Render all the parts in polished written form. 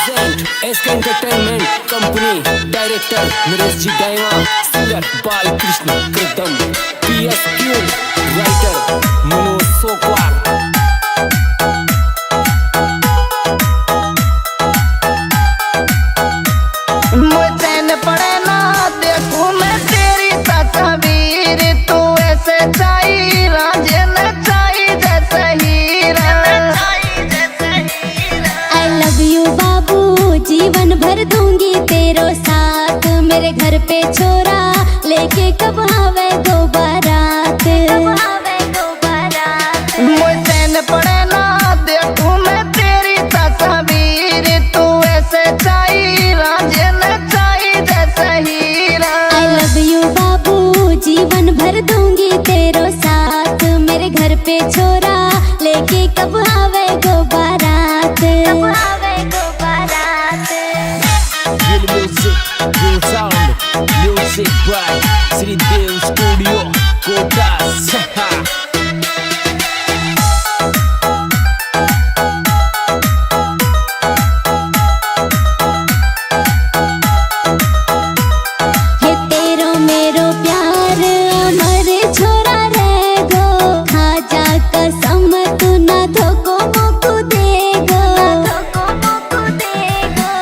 present SK Entertainment Company. Director Naresh Ji Daiwa, singer Balkrishna Kritam, PSQ, writer Manoj Sokwar. मुझे पड़े ना देखूं मैं तेरी तस्वीर, तू ऐसे चाहिए राजे न चाहिए जैसे हीरा। I love you बाबू, जीवन भर दूंगी तेरो साथ। मेरे घर पे छोरा लेके कब आवे गो बारात। मुझे पड़े ना देखूं मैं तेरी तस्वीर, तू ऐसे चाहिए राजे न चाहिए जैसे हीरा। I love you बाबू, जीवन भर दूंगी तेरो साथ। मेरे घर पे छोरा लेके कब आवे गो बारात। Real music, real sound, music by Sri Dev Studio, Kotas. हे तेरो मेरो प्यार अमर छोरा रे गो। खा जा कसम तू ना धोको मोको देगो।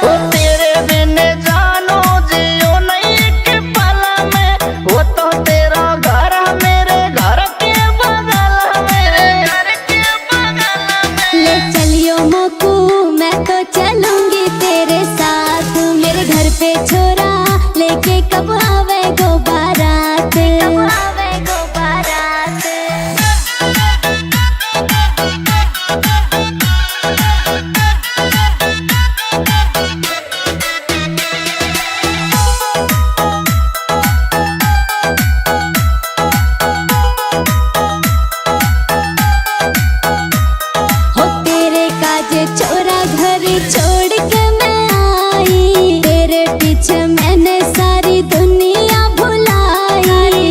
ओ तेरे बिन जानो जियो नहीं के पल में, वो तो तेरा घर मेरे घर के बगल में। ले चलियो मोकू मैं तो चलूंगी तेरे साथ। मेरे घर पे छोरा लेके कब आवे गो बारात। हो तेरे काजे छोरा घर छोड़ के मैं आई। तेरे पीछे मैंने सारी दुनिया भुलाई।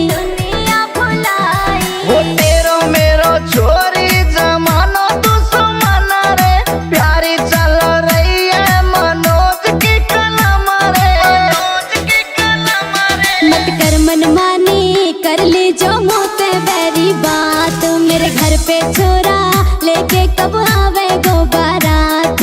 वो तेरो मेरो छोरी जमानो दुश्मन रे, प्यारी चल रही है मनोज की कलम रे। मत कर मनमानी, कर ले जो मुँह पे बैरी बात। मेरे घर पे छोरा लेके कब आवे गो बारात।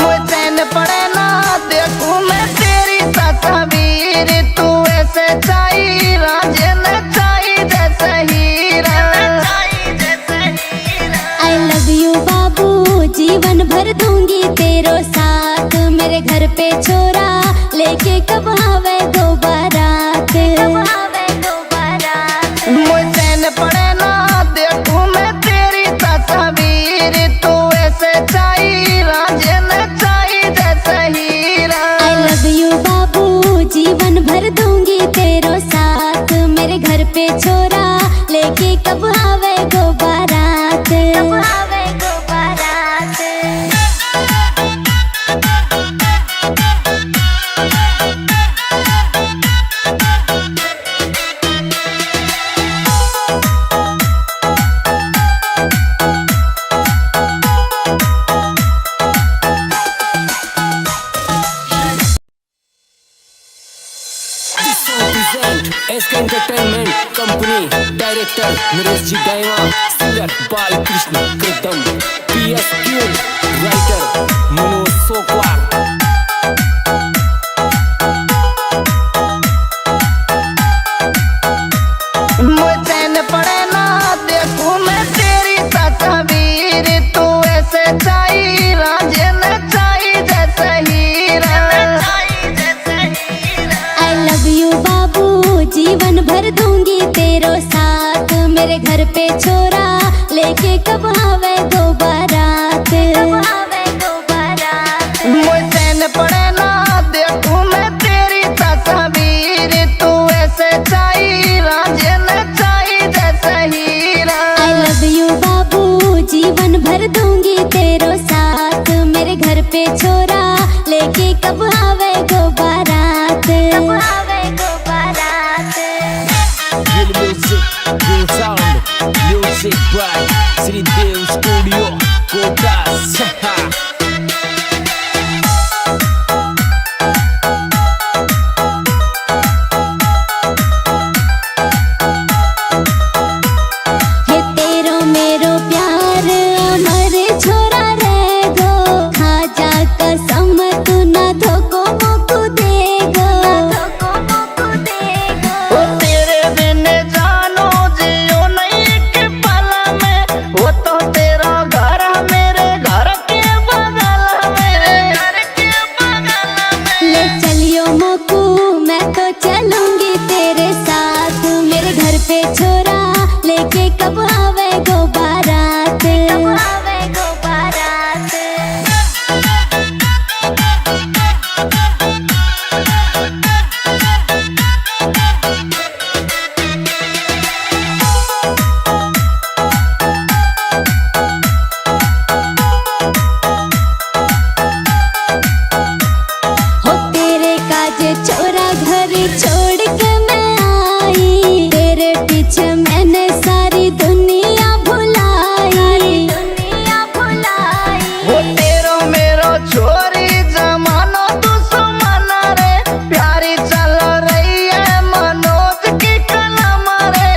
मुझे पड़े ना देखूं मैं तेरी तस्वीर, तू ऐसे चाहिए राजे न चाहिए जैसे हीरा। I love you बाबू, जीवन भर दूंगी तेरो साथ। मेरे घर पे छोरा लेके कब आवे गो बारात। मुझे पड़े ना देखूं मैं तेरी तस्वीर, तू ऐसे चाहिए राजे न चाहिए जैसे हीरा। I love you बाबू, जीवन भर दूंगी तेरो साथ। मेरे घर पे छोरा लेके कब आवे गो बारात। Present SK Entertainment Company. Director Naresh Ji Daiwa, singer Balkrishna Kritam, PSQ, writer Manoj Sokwar. मुझे पड़े ना देखूं मैं तेरी तस्वीर, तू ऐसे चाहिए राजे न चाहिए जैसे हीरा। I love you बाबू, जीवन भर दूंगी तेरो साथ। मेरे घर पे छोरा लेके कब आवे गो बारात। मुझे पड़े ना देखूं मैं तेरी तस्वीर, तू ऐसे चाहिए राजे न चाहिए जैसे हीरा। I love you बाबू, पे छोरा लेके कब आवे गो बारात। Real music, real sound, music by Sridev Studio, Kotas. हे तेरो मेरो प्यार अमर छोरा रे गो, खा जा कसम तू न धोको मोको देगो। ओ तेरे बिन जानो जियो नहीं एक पल में, वो तो तेरा घर मेरे घर के बगल में। ले चलियो मोकू मैं तो चलूंगी तेरे साथ, मेरे घर पे छोरा लेके कब आवे गो बारात। हो तेरे काजे छोरा घर छोड़ के मैं आई, तेरे पीछे मैंने सारी दुनिया भुलाई। वो तेरो मेरो छोरी जमानो दुश्मन रे, प्यारी चल रही है मनोज की कलम रे।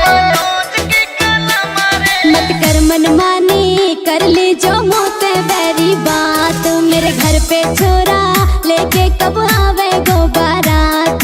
मत कर मनमानी कर ली जो मुँह पे बैरी बात, मेरे घर पे छोरा लेके कब आवे गो बारात।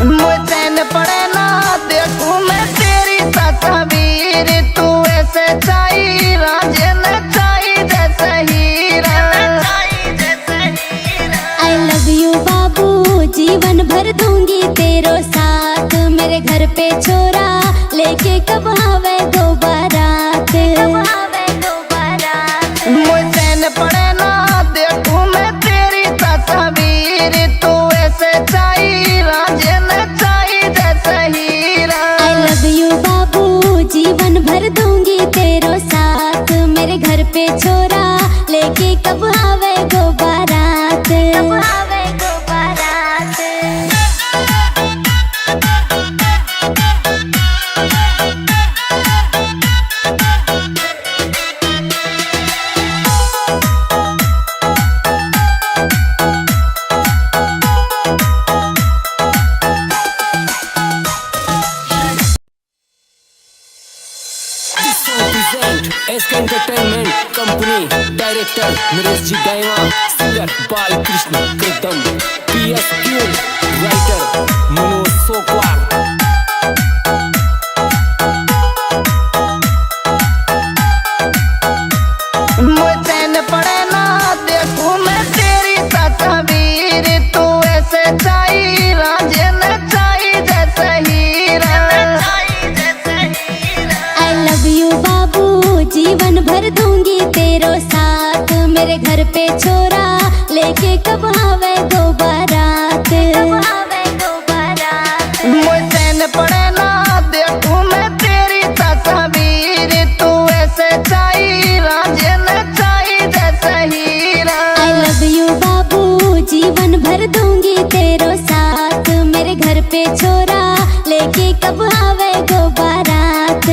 मुझे चैन पड़े ना देखूं मैं तेरी तस्वीर, तू ऐसे चाहिए राजन चाहिए जैसे हीरा। आई लव यू बाबू जीवन भर दूंगी तेरो साथ, मेरे घर पे छोरा लेके कब आवे गो बारात। मुझे चैन पड़े ना देखूं मैं तेरी तस्वीर, तू ऐसे चाहिए राजन चाहिए जैसे हीरा। आई लव यू बाबू जीवन भर दूंगी तेरो साथ, मेरे घर पे छोरा लेके कब आवे गो बारात। This song present SK Entertainment Company, Director Naresh Ji Daima, Singer Balkrishna Kritam, PSQ, Writer Manoj Sokwar. मुझे चैन पड़े ना देखूं मैं तेरी तस्वीर, तू ऐसे चाहिए राजन चाहिए जैसे हीरा। आई लव यू बाबू जीवन भर दूंगी तेरो साथ, मेरे घर पे छोरा लेके कब आवे गो बारात। मुझे चैन पड़े ना देखूं मैं तेरी तस्वीर, तू ऐसे चाहिए राजन चाहिए जैसे हीरा। आई लव यू बाबू जीवन भर दूंगी तेरो साथ, मेरे घर पे छोरा लेके कब आवे गो बारात।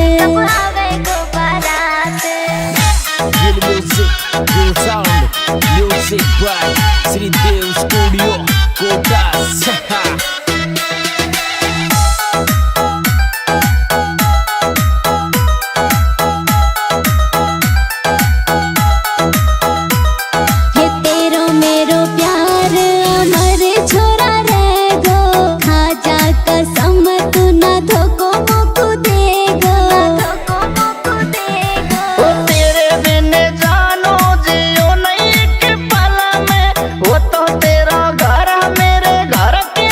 Real music, real sound, music by Sridev Studio, Kotas. हे तेरो मेरो प्यार अमर छोरा रे गो, खा जा कसम तू न धोको मोको देगो। ओ तेरे बिन जानो जियो नहीं एक पल में, वो तो तेरा घर मेरे घर के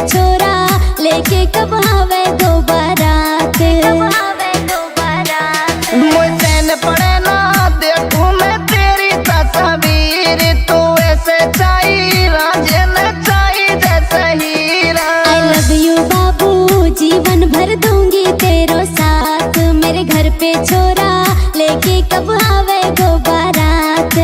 छोरा लेके कब आवे गो बारात। मुझे चैन पड़े ना देखूं मैं तेरी तस्वीर, तू ऐसे चाहिए राजे न चाहिए जैसे हीरा। I love you बाबू जीवन भर दूंगी तेरो साथ, मेरे घर पे छोरा लेके कब आवे गो बारात।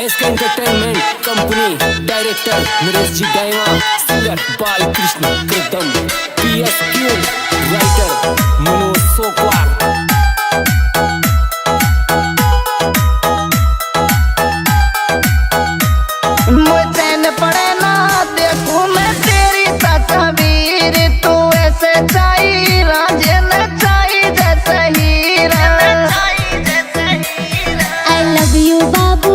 SK Entertainment Company Director Naresh Ji Daima, Singer Balkrishna Kritam, PSQ Writer Manoj Sokwar। मुझे चैन पड़े ना देखूं मैं तेरी तस्वीर, तू ऐसे चाहिए राजे न चाहिए जैसे हीरा। I love you बाबू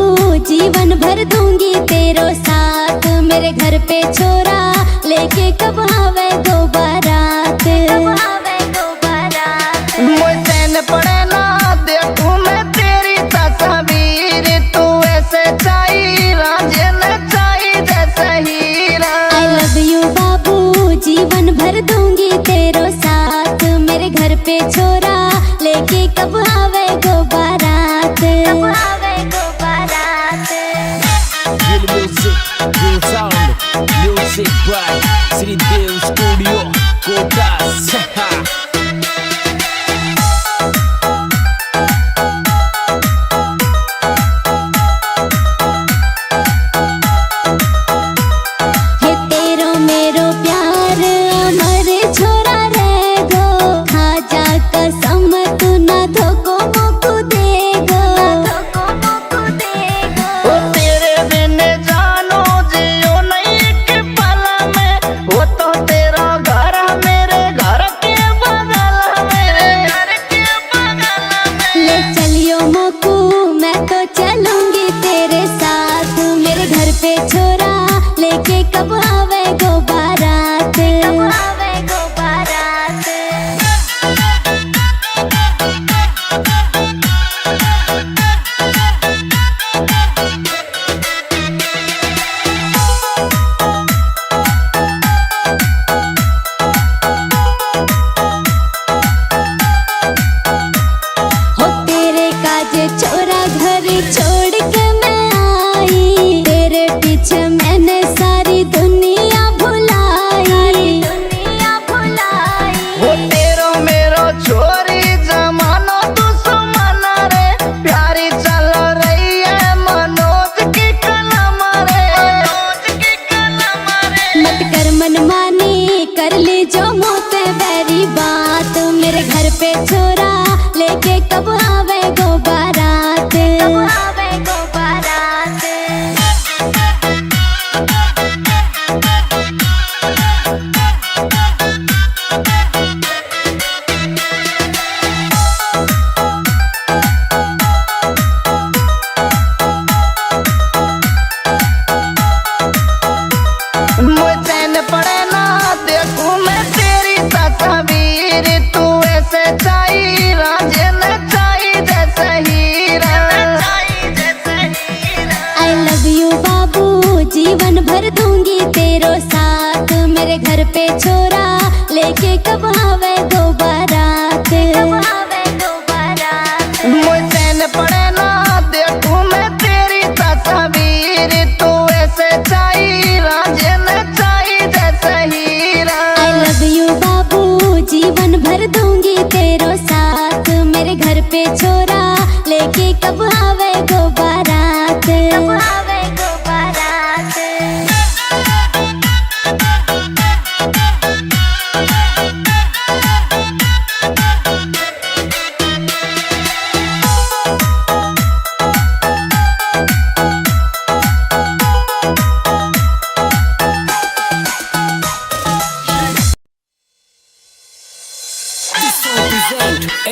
जीवन भर दूंगी तेरो साथ, मेरे घर पे छोरा लेके कब आवे गो बारात। मुझे चैन पड़े ना देखूं मैं तेरी तस्वीर, तू ऐसे चाहिए राजे न चाहिए जैसे हीरा। I love you बाबू जीवन भर दूंगी तेरो साथ, मेरे घर पे छोरा लेके कब आवे गो बारात। Real music, real sound, music by Sri Dev Studio, Kotas। हे तेरो मेरो प्यार अमर छोरा रे गो, खा जा कसम तू न धोको मोको देगो। ओ तेरे बिन जानो जियो नहीं एक पल में, वो तो तेरा घर मेरे घर के बगल में। ले चलियो मोकू मैं तो चलूंगी तेरे साथ, मेरे घर पे छोरा लेके कब आवे गो बारात। हो तेरे काजे छोरा घर छोड़ के मैं आई, तेरे पीछे मैंने सारी दुनिया भुलाई। वो तेरो मेरो छोरी जमानो दुश्मन रे, प्यारी चल रही है मनोज की कलम रे। मत कर मनमानी कर ली जो मुँह पे बैरी बात, मेरे घर पे छोरा लेके कब आवे गो बारात। मुझे चैन पड़े ना देखूं मैं तेरी तस्वीर, तू ऐसे चाहिए राजे न चाहिए जैसे हीरा। I love you बाबू जीवन भर दूंगी तेरो साथ, मेरे घर पे छोरा लेके कब आवे गो बारात। मुझे चैन पड़े ना देखूं मैं तेरी तस्वीर, तू ऐसे चाहिए राजे न चाहिए जैसे हीरा। I love you बाबू जीवन भर दूंगी तेरो साथ, मेरे घर पे छोरा लेके कब आवे गो बारात।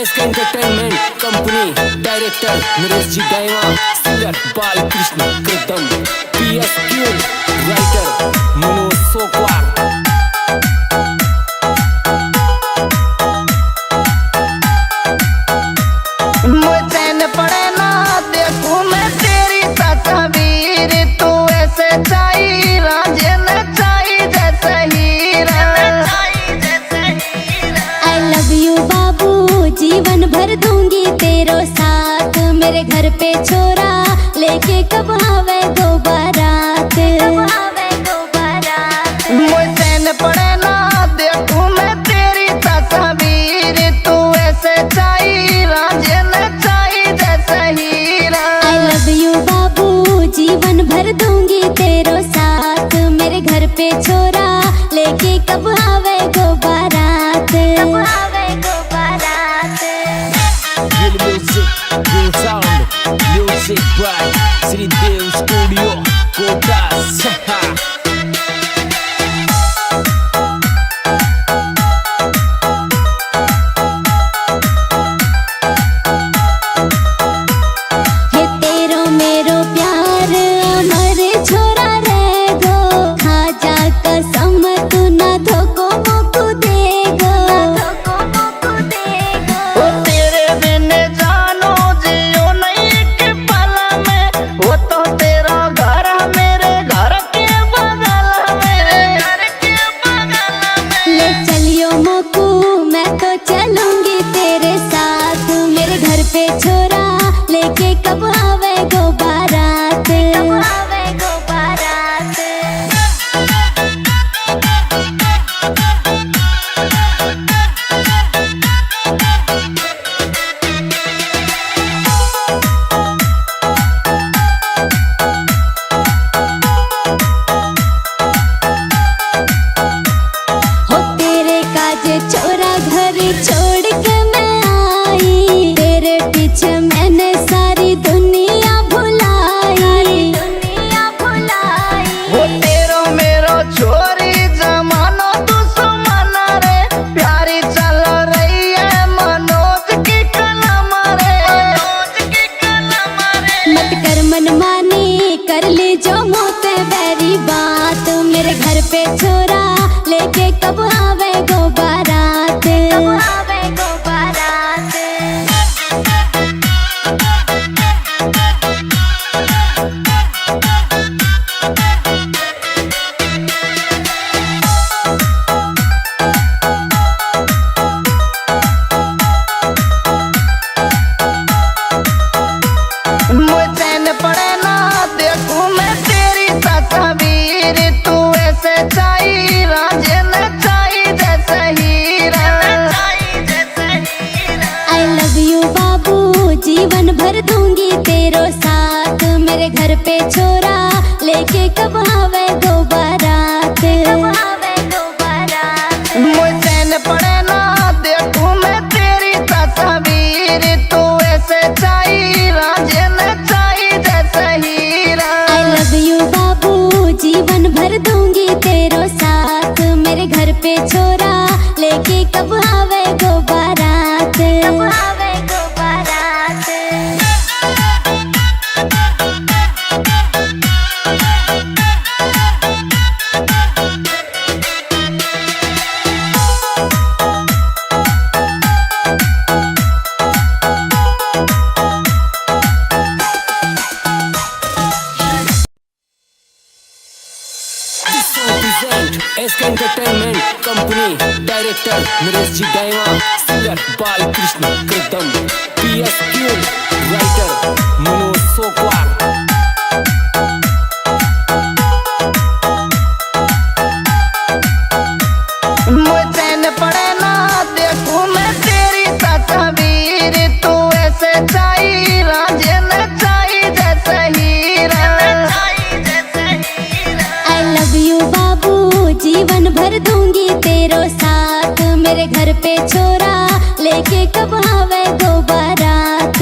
SK Entertainment Company director Naresh जी गायवा, सिंगर बालकृष्ण कृतम, PSQ राइटर मनोज सोकवार। मुझे चैन पड़े ना देखूं मैं तेरी तस्वीर, तू ऐसे चाहिए राजे न चाहिए जैसे हीरा। I love you बाबू, जीवन भर दूंगी तेरो साथ। मेरे घर पे छोरा लेके कब आवे दो बारात। मुझे चैन पड़े ना देखूं मैं तेरी तस्वीर, तू ऐसे चाहिए राजे न चाहिए जैसे हीरा। I love you बाबू, जीवन भर दूंगी तेरो साथ। मेरे घर पे छोरा लेके कब आवे गो बारात। Real music, real sound, music by Sridev Studio, Kotas. हे तेरो मेरो प्यार अमर छोरा रह गो। खा जा कसम तू न धोको मोको देगो। ओ तेरे बिन जानो जियो नहीं एक पल में, वो तो तेरा घर मेरे घर के बगल में। ले चलियो मोकू मैं तो चलूंगी तेरे साथ। मेरे घर पे छोरा लेके कब आवे गो बारात। हो तेरे काजे छोरा घर छोड़ के मैं आई। तेरे पीछे मैंने सारी दुनिया भुलाई। वो तेरो मेरो छोरी जमानो दुश्मन रे, प्यारी चल रही है मनोज की कलम रे। मत कर मनमानी, कर ली जो मुँह पे बैरी बात। मेरे घर पे छोरा लेके कब आवे गो बारात। मुझे चैन पड़े ना देखूं मैं तेरी तस्वीर, तू ऐसे चाहिए राजे न चाहिए जैसे हीरा। I love you बाबू, जीवन भर दूंगी तेरो साथ। मेरे घर पे छोरा लेके कब आवे गो बारात। मुझे चैन पड़े ना देखूं मैं तेरी तस्वीर, तू ऐसे चाहिए राजे न चाहिए जैसे हीरा। I love you बाबू, जीवन भर दूंगी तेरो साथ। मेरे घर पे छोरा लेके कब आवे गो बारात। This song present SK Entertainment Company, director Naresh जी गायवा, सिंगर बालकृष्ण कृतम, PSQ राइटर मनोज सोकवार। मुझे चैन पड़े ना देखूं मैं तेरी तस्वीर, तू ऐसे चाहिए राजे न चाहिए जैसे हीरा। I love you बाबू, जीवन भर दूंगी तेरो साथ। मेरे घर पे छोरा लेके कब आवे गो बारात।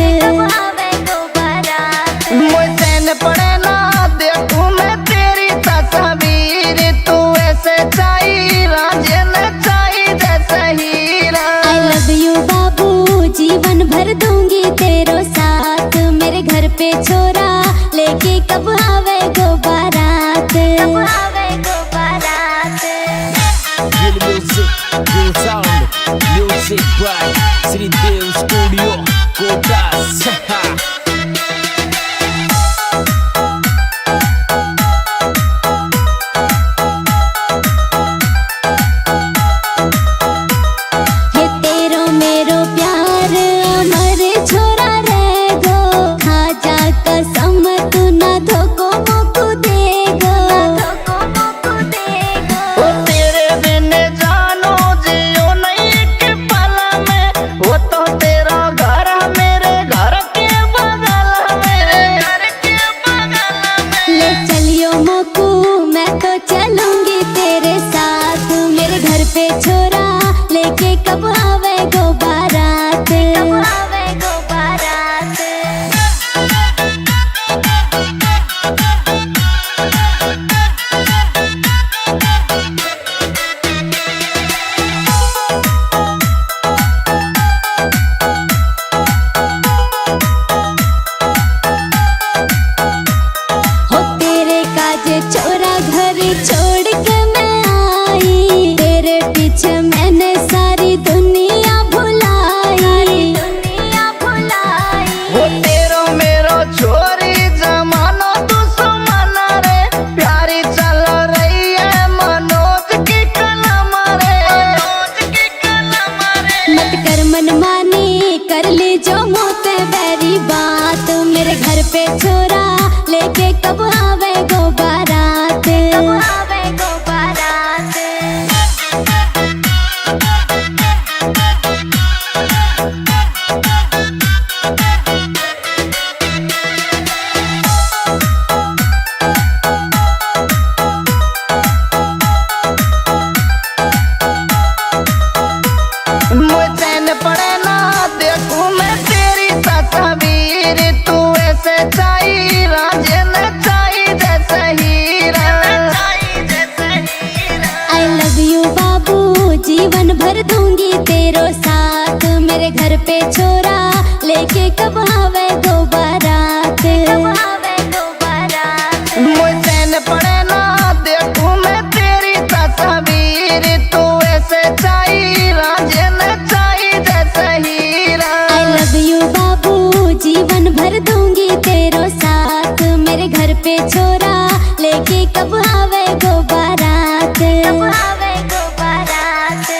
छोरा लेके कब आवे गो बारात, कब आवे गो बारात। Real music, real sound, music by Sri Dev Studio, Kotas. ये तेरो मेरो प्यार अमर छोरा रह गो, खा जा कसम तू ना धोको मोको देगो, धोको मोको देगो। ओ तेरे बिन जानो जियो नहीं के पल में, वो तो तेरा घर मेरे घर के बगल में, घर के बगल में। ले चलियो मोकू मैं तो चलूंगी तेरे साथ, मेरे घर पे छोरा लेके कब आवे गो बारात, कब आवे गो बारात। हो तेरे काजे छोरा घर छोड़ के मैं आई, तेरे पीछे मैंने सारी दुनिया भुलाई, दुनिया भुलाई। वो तेरो मेरो छोरी जमानो दुश्मन रे, प्यारी चल रही है मनोज की कलम रे, मनोज की कलम रे। मत कर मनमानी कर ली जो मोते बैरी बात, मेरे घर पे छोरा लेके कब आवे गो बारात, कब आवे गो बारात। मुझे चैन पड़े ना देखूं मैं तेरी तस्वीर, तू ऐसे चाहिए राजे न चाहिए जैसे हीरा, आई लव यू बाबू जीवन भर दूंगी तेरो साथ, मेरे घर पे छोरा लेके कब आवे गो बारात, कब आवे गो बारात। मुझे चैन पड़े ना देखूं मैं तेरी तस्वीर, तू ऐसे चाहिए राजे न चाहिए जैसे हीरा। आई लव यू बाबू जीवन भर दूंगी तेरो साथ, मेरे घर पे छोरा लेके कब आवे गो बारात, कब आवे गो बारात।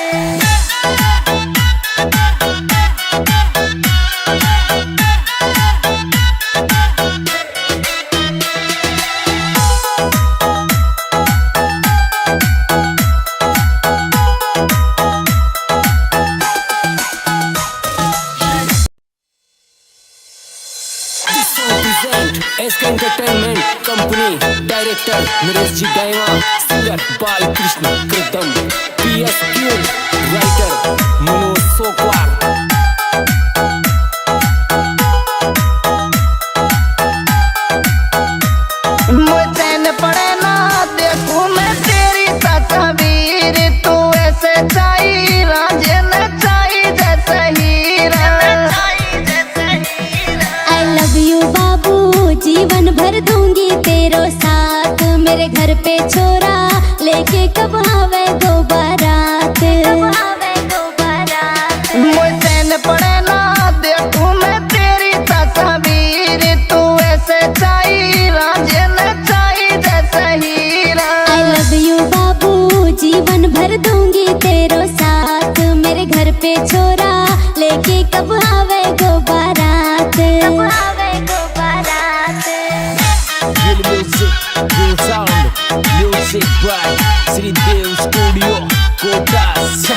This song present SK Entertainment Company, Director Naresh Ji Daima, Singer Bal Krishna Kritam, PSQ, Writer Manoj Sokwar. मुझे चैन पड़े ना देखूं मैं तेरी तस्वीर, तू ऐसे चाहिए राजे न चाहिए जैसे हीरा, आई लव यू बाबू जीवन भर दूंगी तेरो साथ, मेरे घर पे छोरा लेके कब आवे गो बारात, कब आवे गो बारात। मुझे चैन पड़े ना देखूं मैं तेरी तस्वीर, तू ऐसे चाहिए राजे न चाहिए जैसे हीरा। आई लव यू बाबू जीवन भर दूंगी तेरो साथ, मेरे घर पे छोरा लेके कब आवे गो बारात, कब आवे गो बारात। Real music, real sound, music by Sri Dev Studio, Kotas.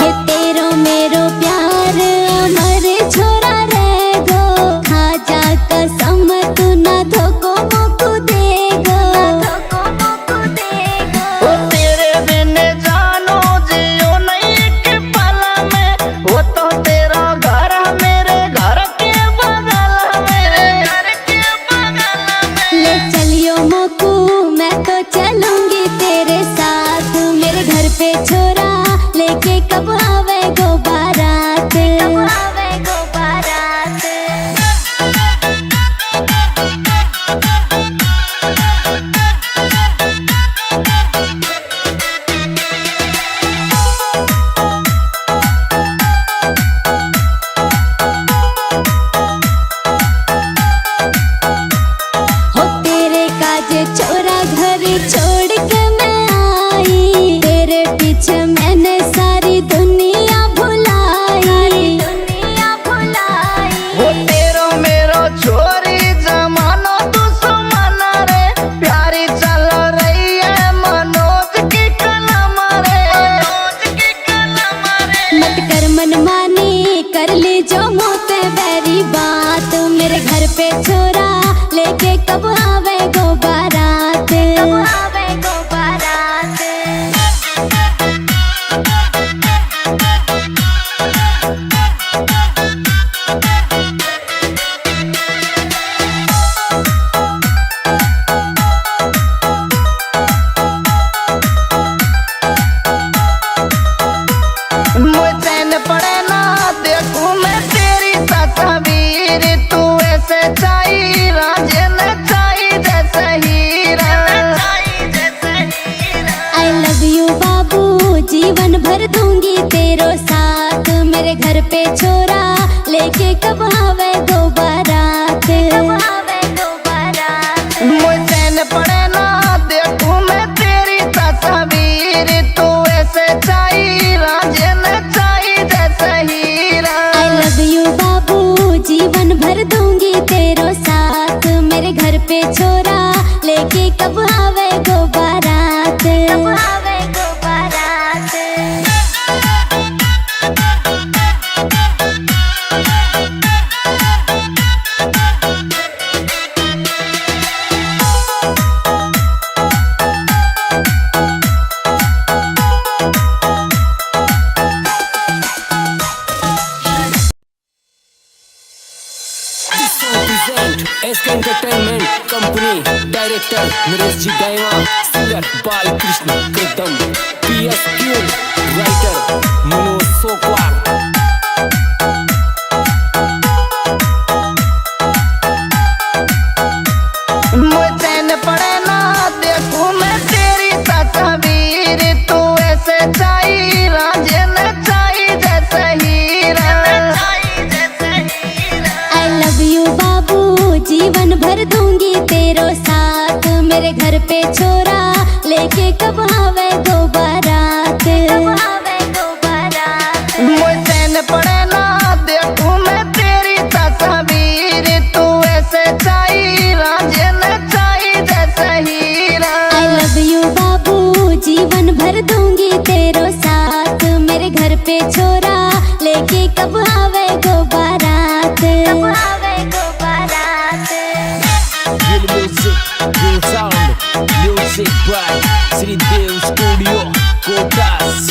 ये तेरो मेरो प्यार अमर छोरा रह गो, खा जा कसम तू ना धोको मोको देगो, धोको मोको देगो। ओ तेरे बिन जानो जियो नहीं के पल में, यू बाबू, जीवन भर दूंगी तेरो साथ। मेरे घर पे छोरा लेके कब आवे दो बारात। मुझे न पड़े ना देखूं मैं तेरी तस्वीर, तू ऐसे चाहिए राजे न चाहिए जैसे हीरा। I love you बाबू, जीवन भर दूंगी तेरो साथ। मेरे घर पे छोरा लेके कब आवे गो बारात। कब आवे गो बारात। present SK Entertainment Company, Director Naresh Ji Daima, Singer Balkrishna Kritam, PSQ, Writer Manoj Sokwar. मुझे न पड़े ना देखूं मैं तेरी तस्वीर, तू ऐसे चाहिए राजे न चाहिए जैसे हीरा। I love you बाबू, जीवन भर दूंगी तेरो साथ। मेरे घर पे छोरा लेके कब आवे गो बारात। मुझे न पड़े ना देखूं मैं तेरी तस्वीर, तू ऐसे चाहिए राजे न चाहिए जैसे हीरा। I love you बाबू, जीवन भर दूंगी तेरो साथ। मेरे घर पे छोरा लेके कब आवे गो बारात। कब आवे गो बारात। Real music, real sound, music by Sri Dev Studio, Kotas.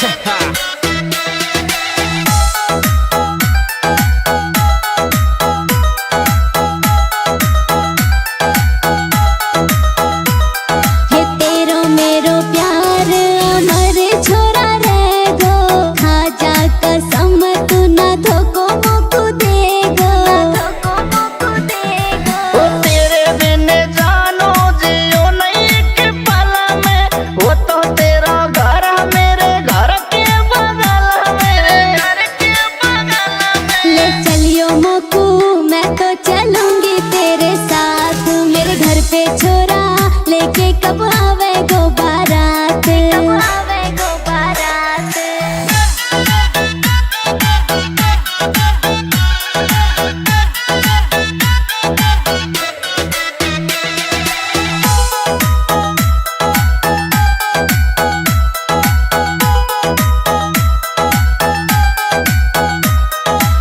हे तेरो मेरो प्यार अमर छोरा रे गो। खा जा कसम तू न धोको मोको देगो। ओ तेरे बिन जानो जियो नहीं एक पल में, वो तो तेरा घर मेरे घर के बगल में। ले चलियो मोकू, मैं तो चलूंगी तेरे साथ। मेरे घर पे छोरा लेके कब आवे गो बारात। कब आवे गो बारात।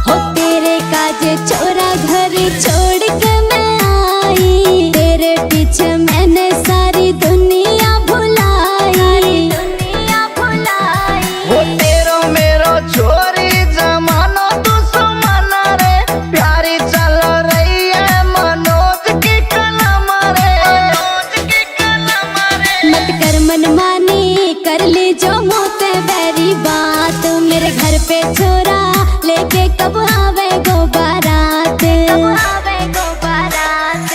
हो तेरे काजे छोरा घर छोड़ के मैं आई। तेरे पीछे मैंने सारी दुनिया भुलाई। दुनिया भुलाई। वो तेरो मेरो छोरी जमानो दुश्मन रे, प्यारी चल रही है मनोज की कलम रे। मत कर मनमानी, कर ले जो मोते बैरी बात। मेरे घर पे छोरा लेके कब आवे गो बारात। कब आवे गो बारात।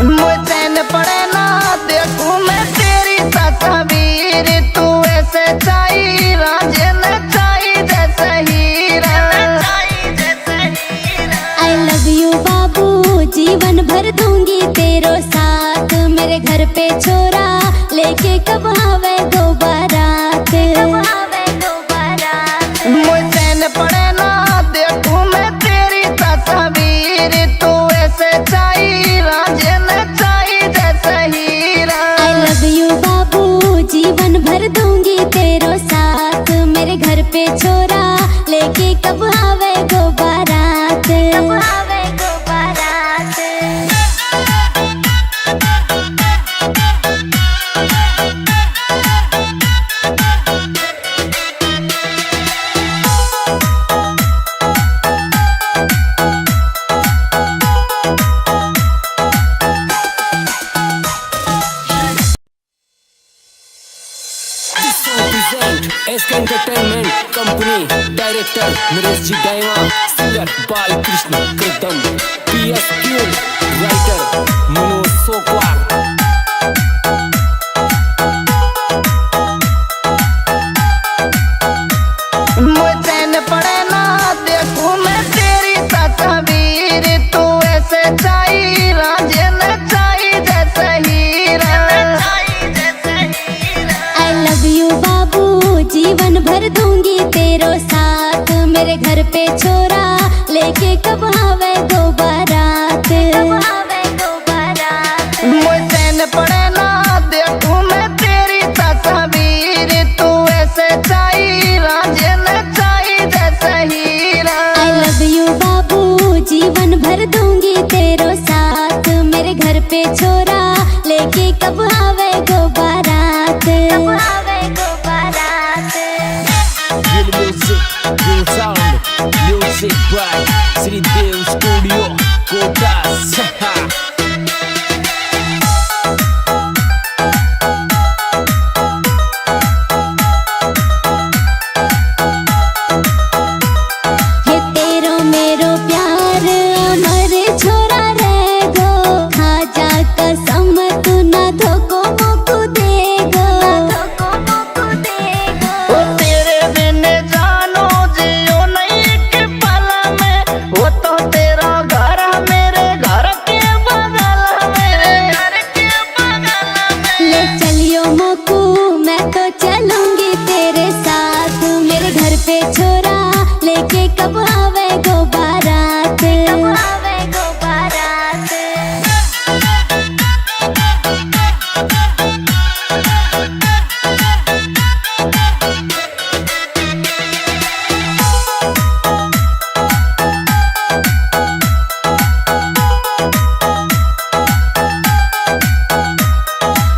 मुझे न पड़े ना देखूं मैं तेरी तस्वीर, तू ऐसे चाहिए राजे न चाहिए जैसे हीरा। I love you बाबू, जीवन भर दूंगी तेरो साथ। मेरे घर पे छोरा लेके कब आवे गो बारात। कब आवे गो बारात। मुझे न पड़े ना देखूं मैं तेरी तस्वीर, तू ऐसे चाहिए राजे न चाहिए जैसे हीरा। I love you बाबू, जीवन भर दूंगी तेरो साथ। मेरे घर पे छोरा लेके कब आवे गो बारात। कब आवे गो बारात। present SK Entertainment Company. Director Naresh Ji Daima. Singer Balkrishna Kritam. PSQ. Writer Manoj Sokwar. मुझे न पड़े ना देखूं मैं तेरी तस्वीर, तू ऐसे चाहिए राजे न चाहिए जैसे हीरा। I love you बाबू, जीवन भर दूंगी तेरो साथ। मेरे घर पे छोरा लेके कब आवे दो बारात। मुझे न पड़े ना देखूं मैं तेरी तस्वीर, तू ऐसे चाहिए राजे न चाहिए जैसे हीरा। I love you बाबू, जीवन भर दूंगी तेरो साथ। मेरे घर पे छोरा लेके कब आवे गो बारात। Real music, real sound. Music by Sri Dev Studio, Kotas. ये तेरो मेरो प्यार अमर छोरा रह गो। खा जा कसम तू ना धोको मोको देगो। ओ तेरे बिन जानो जियो नहीं एक पल में, वो तो तेरा घर मेरे घर के बगल में। ले चलियो मोकू मैं तो चलूंगी तेरे साथ। मेरे घर पे छोरा लेके कब आवे गो बारात।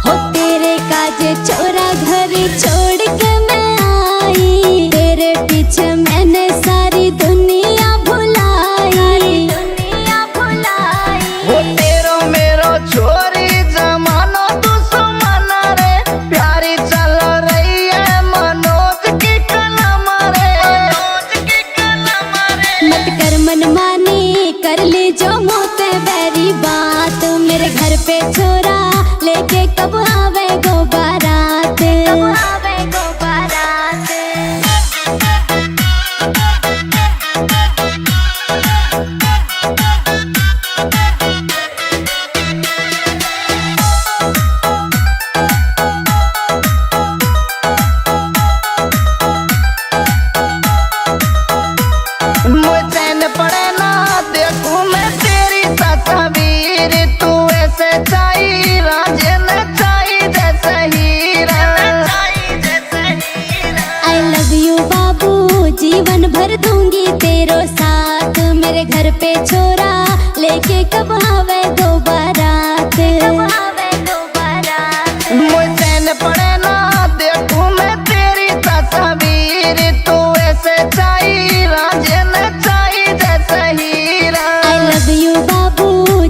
हो तेरे काजे छोरा घर छोड़ के मैं आई। तेरे पीछे मैंने सारी दुनिया भुलाई। वो तेरो मेरो छोरी जमानो दुश्मन रे, प्यारी चल रही है मनोज की कलम रे। मत कर मनमानी, कर ली जो मोते बैरी बात। मेरे घर पे छोरा लेके कब आवे गो बारात। मुझे न पड़े ना देखूं मैं तेरी तस्वीर, तू ऐसे चाहिए राजे न चाहिए जैसे हीरा। I love you बाबू, जीवन भर दूंगी तेरो साथ। मेरे घर पे छोरा लेके कब आवे दो बारात। मुझे न पड़े ना देखूं मैं तेरी तस्वीर, तू ऐसे चाहिए राजे न चाहिए जैसे हीरा। I love you बाबू,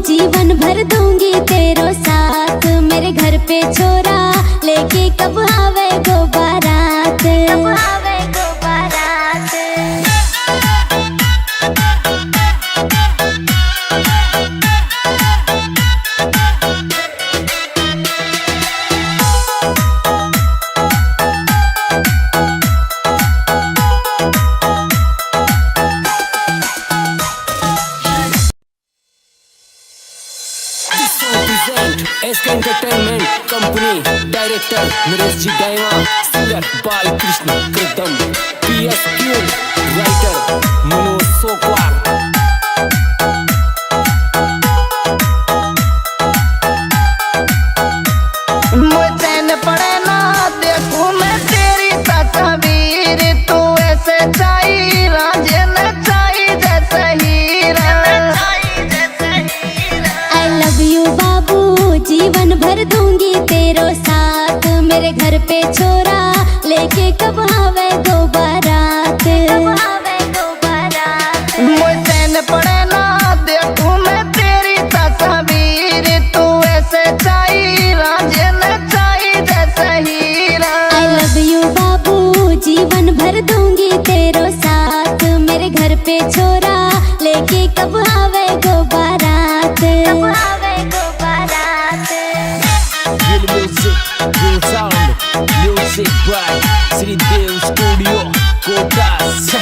जीवन भर दूंगी तेरो साथ। मेरे घर पे छोरा लेके कब आवे गो बारात। Present SK Entertainment Company. Director Naresh Ji Daima. Singer Balkrishna Kritam. PSQ. Writer Manoj Sokwar. मुझे न पड़े ना देखूं मैं तेरी तस्वीर, तू ऐसे चाहिए राजे न चाहिए जैसे हीरा। I love you बाबू, जीवन भर दूंगी तेरो साथ। मेरे घर पे छोरा लेके कब आवे गो बारात। मुझे न पड़े ना देखूं मैं तेरी तस्वीर, तू ऐसे चाहिए राजे न चाहिए जैसे हीरा। I love you बाबू, Real music, real sound, music by Sri Dev Studio, Kotas.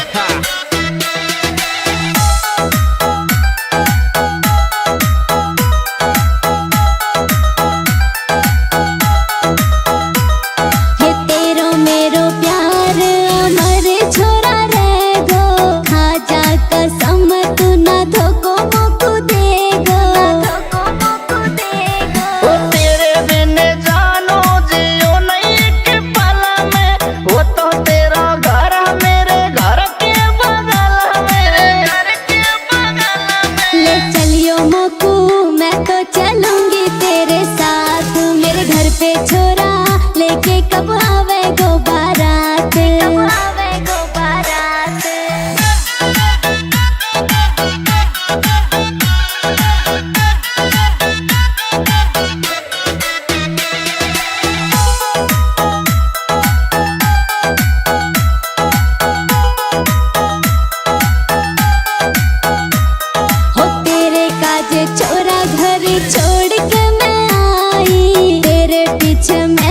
हे तेरो मेरो प्यार अमर छोरा रे गो, खा जा कसम तू ना धोको मोको देगो। ओ तेरे बिन जानो जियो नहीं के पल में, वो तो तेरा घर मेरे घर के बगल में, ले चलियो मोकू मैं तो चलूंगी तेरे साथ, मेरे घर पे छोरा लेके कब आवे गो बारात। हो तेरे काजे छोरा घर छोड़ के मैं आई, तेरे पीछे मैं